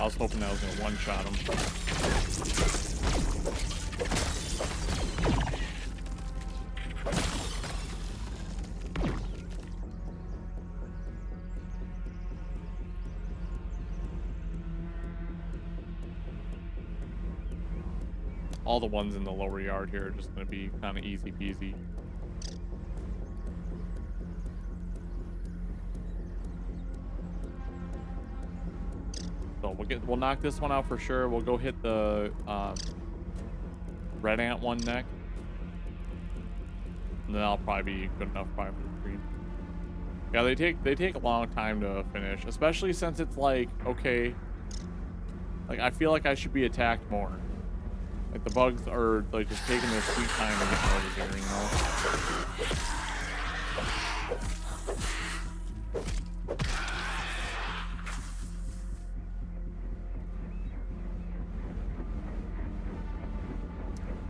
I was hoping that was gonna one-shot him. All the ones in the lower yard here are just gonna be kind of easy peasy. So we'll knock this one out for sure. We'll go hit the red ant one next, and then I'll probably be good enough probably for the stream. Yeah, they take a long time to finish, especially since it's like, okay, like I feel like I should be attacked more. Like the bugs are like just taking their sweet time to get over here, you know.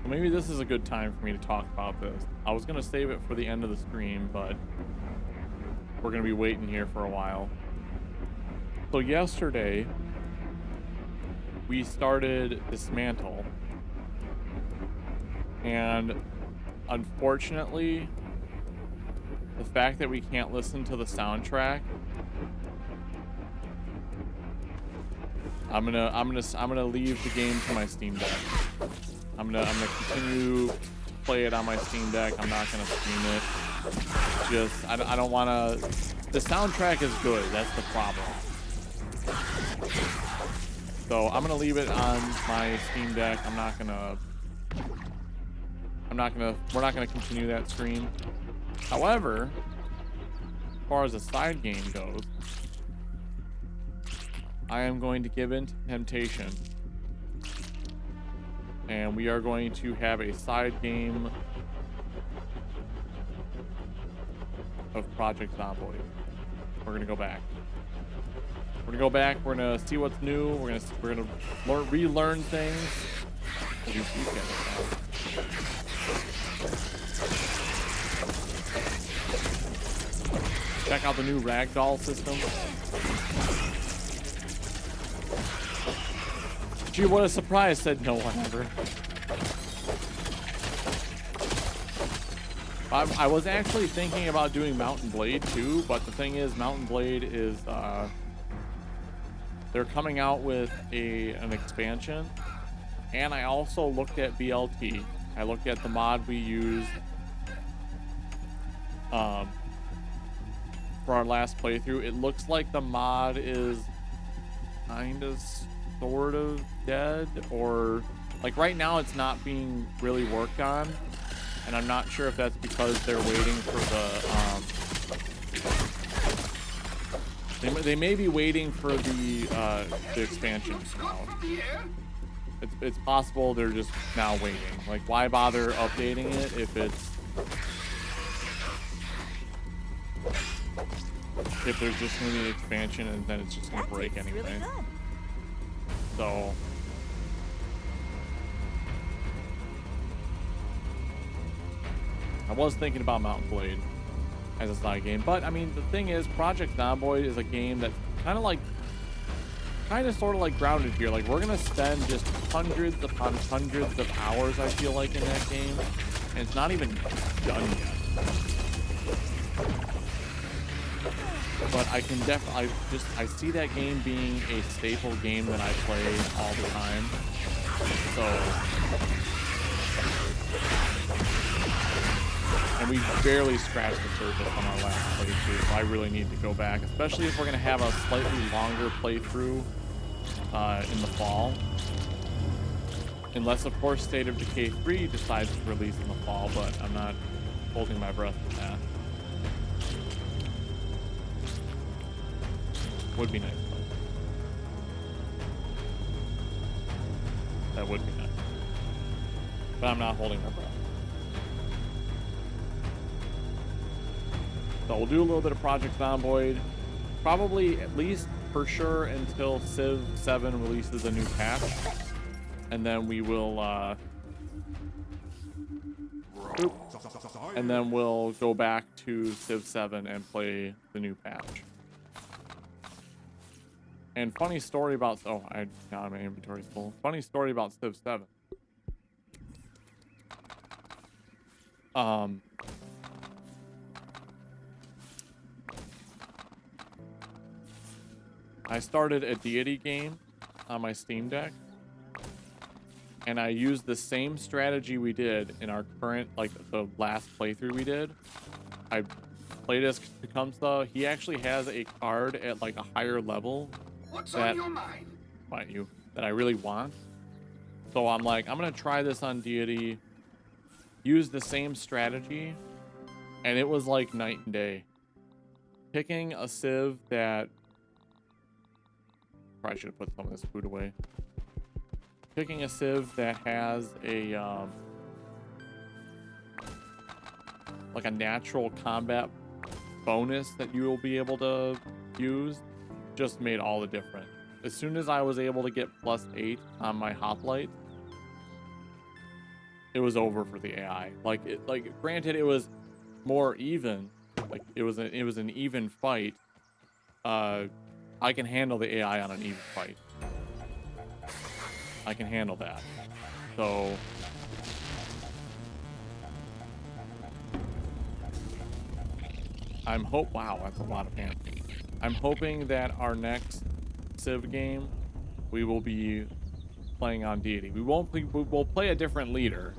Well, maybe this is a good time for me to talk about this. I was gonna save it for the end of the stream, but we're gonna be waiting here for a while. So yesterday we started Dismantle. And unfortunately, the fact that we can't listen to the soundtrack, I'm gonna leave the game to my Steam Deck. I'm gonna continue to play it on my Steam Deck. I'm not gonna stream it. Just I don't wanna. The soundtrack is good. That's the problem. So I'm gonna leave it on my Steam Deck. We're not gonna continue that stream. However, as far as a side game goes, I am going to give in to temptation, and we are going to have a side game of Project Zomboid. We're gonna go back. We're gonna go back. We're gonna see what's new. We're gonna relearn things. Check out the new ragdoll system. Gee, what a surprise, said no one ever. I was actually thinking about doing Mountain Blade too, but the thing is, Mountain Blade is, they're coming out with an expansion. And I also looked at BLT. I looked at the mod we used for our last playthrough. It looks like the mod is kind of sort of dead, or like right now it's not being really worked on, and I'm not sure if that's because they're waiting for the they may be waiting for the expansion to come out. It's possible they're just now waiting. Like, why bother updating it if there's just gonna be an expansion and then it's just gonna break anyway. Really good. So I was thinking about Mountain Blade as a side game, but I mean the thing is, Project Zomboid is a game that's kind of sort of like Grounded here. Like, we're gonna spend just hundreds upon hundreds of hours, I feel like, in that game, and it's not even done yet. But I can I see that game being a staple game that I play all the time. So, and we barely scratched the surface on our last playthrough, so I really need to go back, especially if we're gonna have a slightly longer playthrough in the fall. Unless, of course, State of Decay 3 decides to release in the fall, but I'm not holding my breath for that. Would be nice. That would be nice. But I'm not holding my breath. So we'll do a little bit of Project Zomboid. Probably at least for sure until Civ 7 releases a new patch. And then we will and then we'll go back to Civ 7 and play the new patch. And funny story about, oh, I got my inventory's full. Funny story about Civ 7. I started a deity game on my Steam Deck, and I used the same strategy we did in our current, like the last playthrough we did. I played as Tecumseh. He actually has a card at like a higher level that, mind you, that I really want. So I'm like, I'm gonna try this on deity, use the same strategy, and it was like night and day. Picking a Civ that, probably should have put some of this food away. Picking a Civ that has a like a natural combat bonus that you will be able to use just made all the difference. As soon as I was able to get +8 on my hoplite, it was over for the AI. Like granted, it was more even. Like it was an even fight. I can handle the AI on an even fight. I can handle that. So wow, that's a lot of hand. I'm hoping that our next Civ game we will be playing on deity. We'll play a different leader.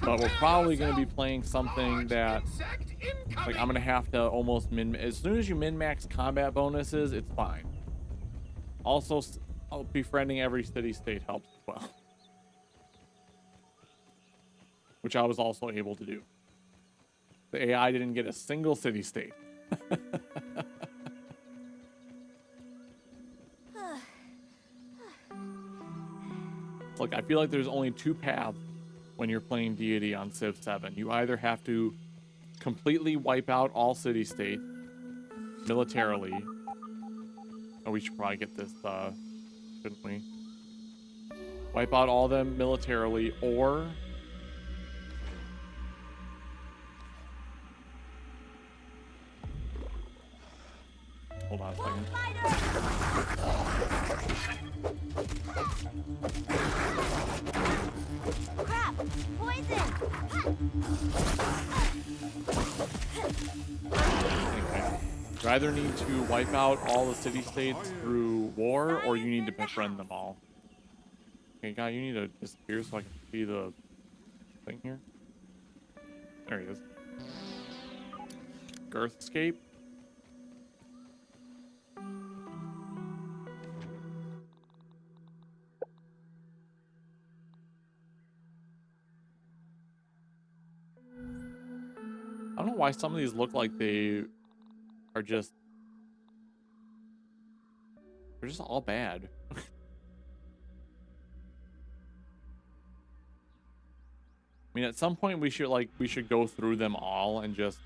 But we're probably going to be playing something that, like, I'm going to have to almost as soon as you min-max combat bonuses, it's fine. Also, befriending every city-state helps as well. Which I was also able to do. The AI didn't get a single city-state. Look, I feel like there's only two paths when you're playing deity on Civ 7. You either have to completely wipe out all city-states militarily. Oh, we should probably get this, shouldn't we? Wipe out all of them militarily, or hold on a second. Crap! Poison! Anyway, you either need to wipe out all the city-states through war, or you need to befriend them all. Okay, guy, you need to disappear so I can see the thing here. There he is. Girthscape. I don't know why some of these look like they are just... they're just all bad. I mean, at some point we should go through them all and just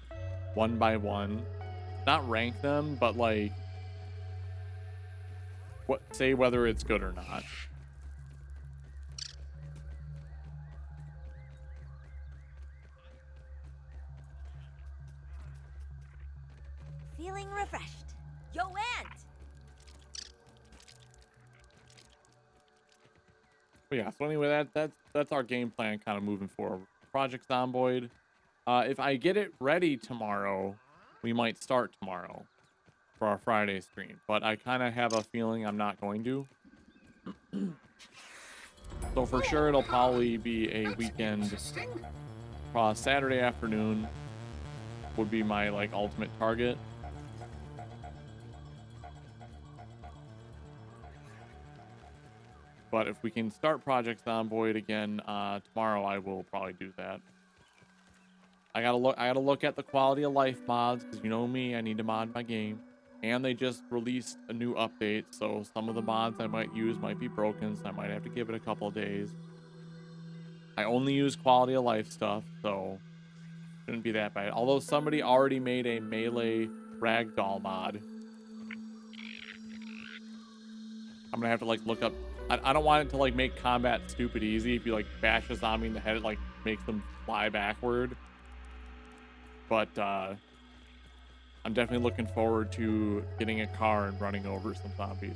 one by one, not rank them, but like say whether it's good or not. Feeling refreshed. Yo, Ant! But yeah, so anyway, that's our game plan kind of moving forward. Project Zomboid. If I get it ready tomorrow, we might start tomorrow for our Friday stream. But I kind of have a feeling I'm not going to. So for sure, it'll probably be a weekend. Saturday afternoon would be my like ultimate target. But if we can start Project Zomboid again tomorrow, I will probably do that. I gotta look at the quality of life mods, because you know me, I need to mod my game. And they just released a new update, so some of the mods I might use might be broken, so I might have to give it a couple of days. I only use quality of life stuff, so shouldn't be that bad. Although somebody already made a melee ragdoll mod. I'm gonna have to like look up. I don't want it to like make combat stupid easy. If you like bash a zombie in the head, it like makes them fly backward. But I'm I'm definitely looking forward to getting a car and running over some zombies.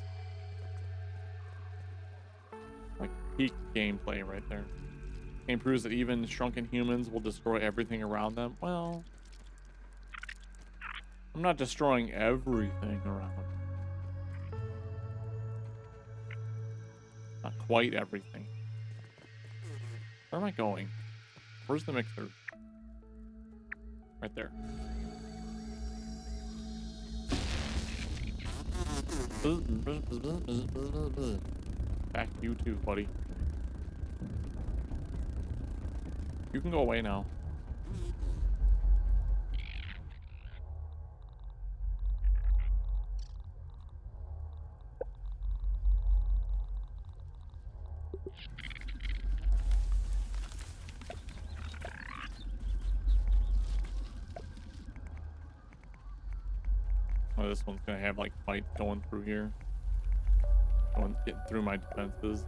Like peak gameplay right there. Game proves that even shrunken humans will destroy everything around them. Well, I'm not destroying everything around me. Not quite everything. Where am I going? Where's the mixer? Right there. Back to you too, buddy. You can go away now. Oh, this one's gonna have like fight going through here. Getting through my defenses.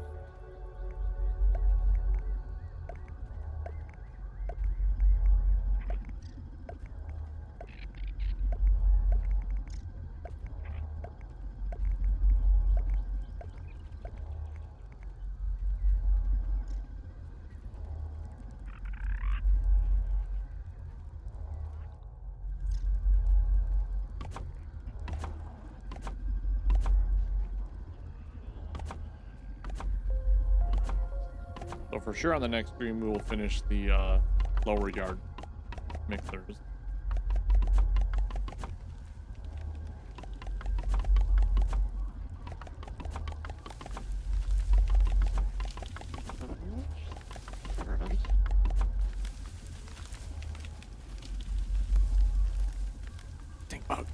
So for sure on the next stream we will finish the lower yard mixers. Stink bug.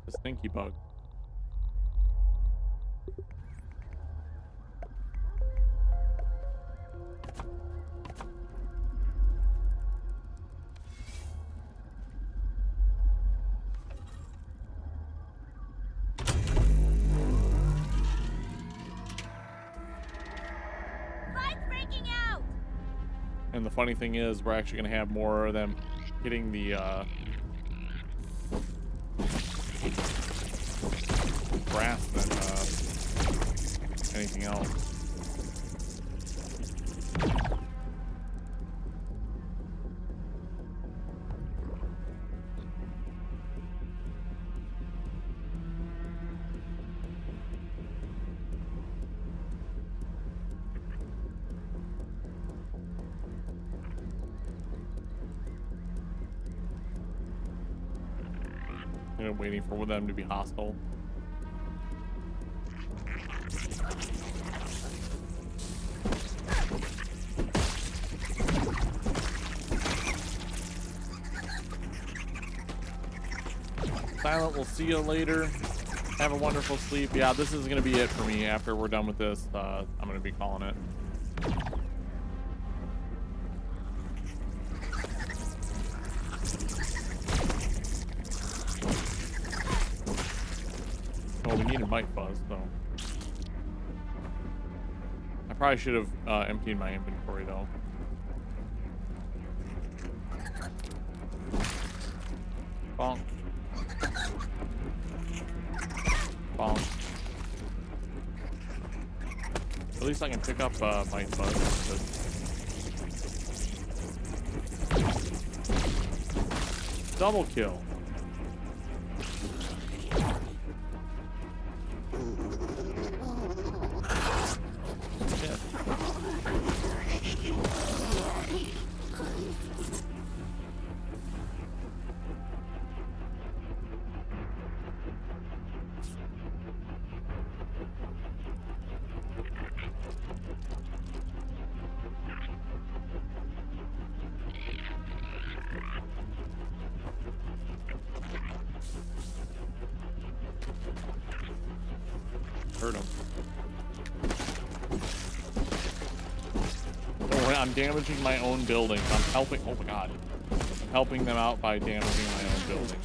The stinky bug. And the funny thing is, we're actually going to have more of them hitting the grass than anything else. I'm waiting for them to be hostile. Silent, we'll see you later. Have a wonderful sleep. Yeah, this is going to be it for me. After we're done with this, I'm going to be calling it. Oh, we need a mic buzz, though. I probably should have emptied my inventory, though. Bonk. Bonk. At least I can pick up mic buzz. Double kill. Hurt him. Oh, I'm damaging my own buildings. I'm helping. Oh my god. I'm helping them out by damaging my own building.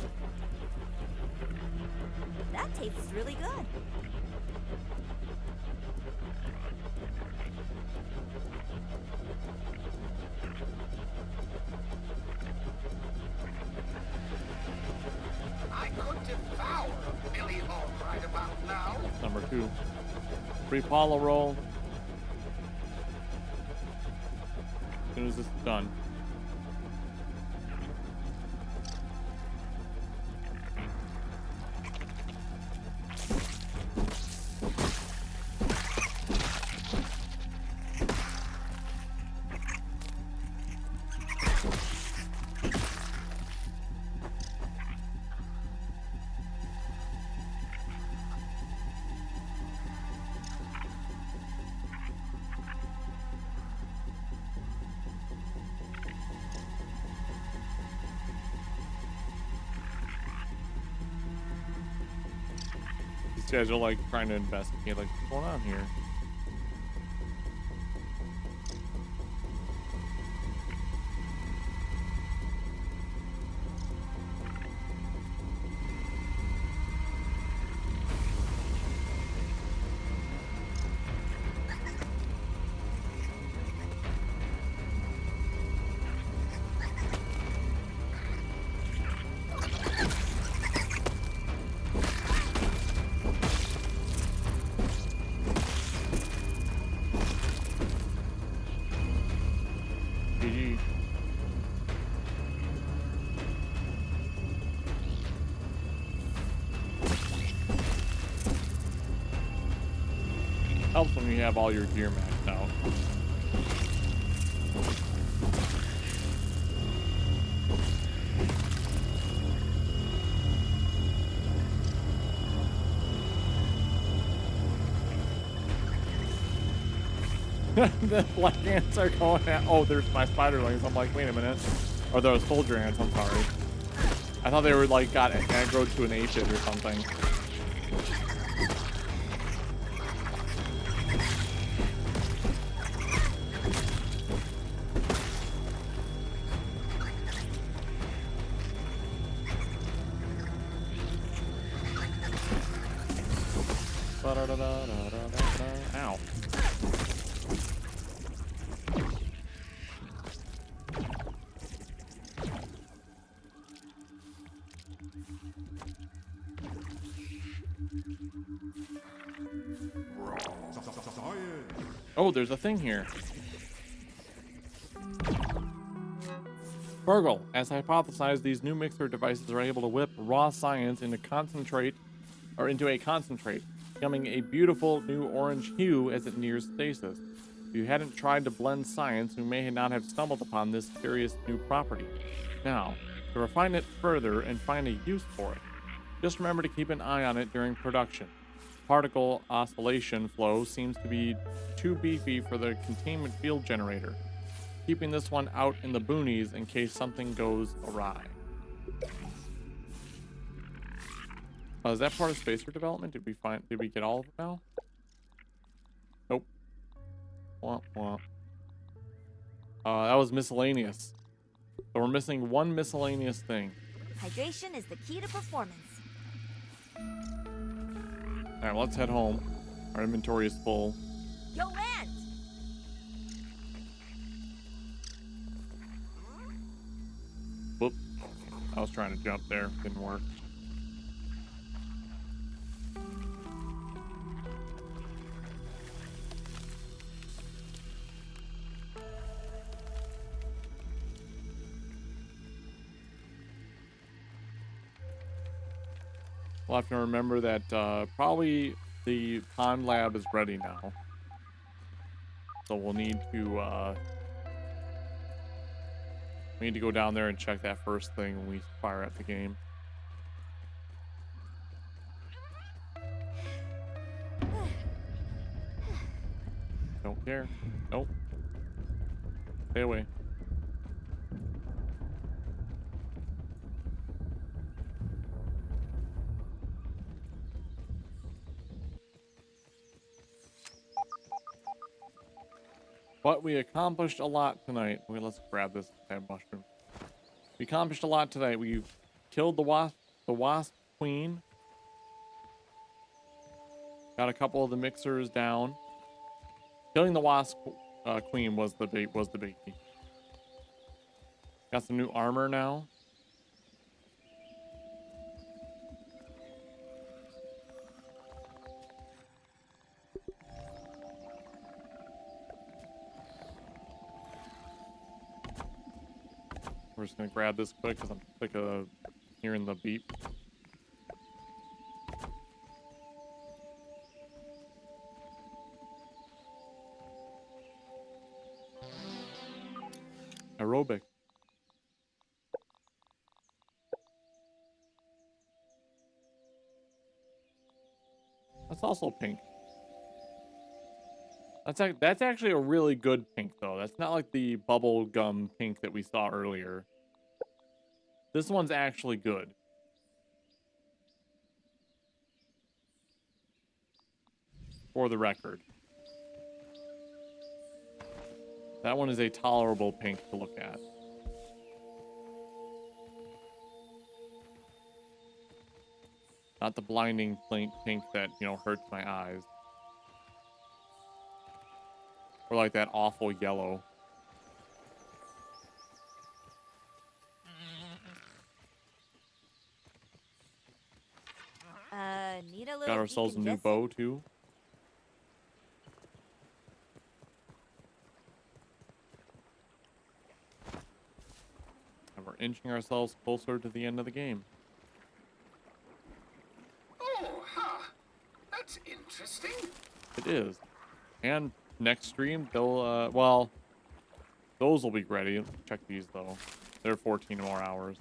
That tastes really good. too. Free Paulo roll. As soon as this is done. These guys are like trying to investigate, like, what's going on here? GG. Helps when you have all your gear maxed out. The black ants are going at. Oh, there's my spiderlings. I'm like, wait a minute. Or those soldier ants. I'm sorry. I thought they were like got aggroed to an aphid or something. Ow. Oh, there's a thing here. Burgle, as hypothesized, these new mixer devices are able to whip raw science into a concentrate, becoming a beautiful new orange hue as it nears stasis. If you hadn't tried to blend science, you may not have stumbled upon this curious new property. Now, to refine it further and find a use for it, just remember to keep an eye on it during production. Particle oscillation flow seems to be too beefy for the containment field generator, keeping this one out in the boonies in case something goes awry. Is that part of spacer development? Did we get all of it now? Nope. Womp womp. That was miscellaneous. So we're missing one miscellaneous thing. Hydration is the key to performance. Alright, let's head home. Our inventory is full. Yo, Ant! Whoop. I was trying to jump there. Didn't work. We'll have to remember that probably the pond lab is ready now. So we'll need to go down there and check that first thing when we fire up the game. Don't care. Nope. Stay away. But we accomplished a lot tonight. Okay, let's grab this mushroom. We accomplished a lot tonight. We killed the wasp queen. Got a couple of the mixers down. Killing the wasp queen was the biggie. Got some new armor now. We're just gonna grab this quick because I'm sick of hearing the beep. Aerobic. That's also pink. That's actually a really good pink though. That's not like the bubble gum pink that we saw earlier. This one's actually good. For the record. That one is a tolerable pink to look at. Not the blinding pink that, you know, hurts my eyes. Or like that awful yellow. Need a little Got ourselves a new decongest- bow too. And we're inching ourselves closer to the end of the game. Oh, huh. That's interesting. It is. And next stream, they'll, well, those will be ready. Check these, though. They're 14 more hours.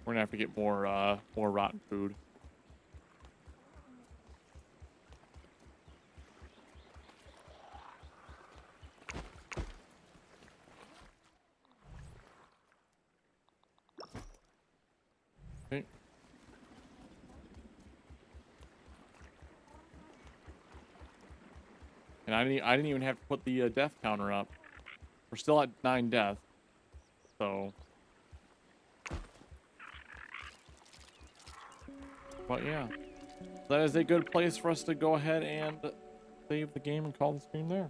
We're gonna have to get more rotten food. Okay. And I didn't even have to put the death counter up. We're still at 9 deaths. So. But yeah. That is a good place for us to go ahead and save the game and call the stream there.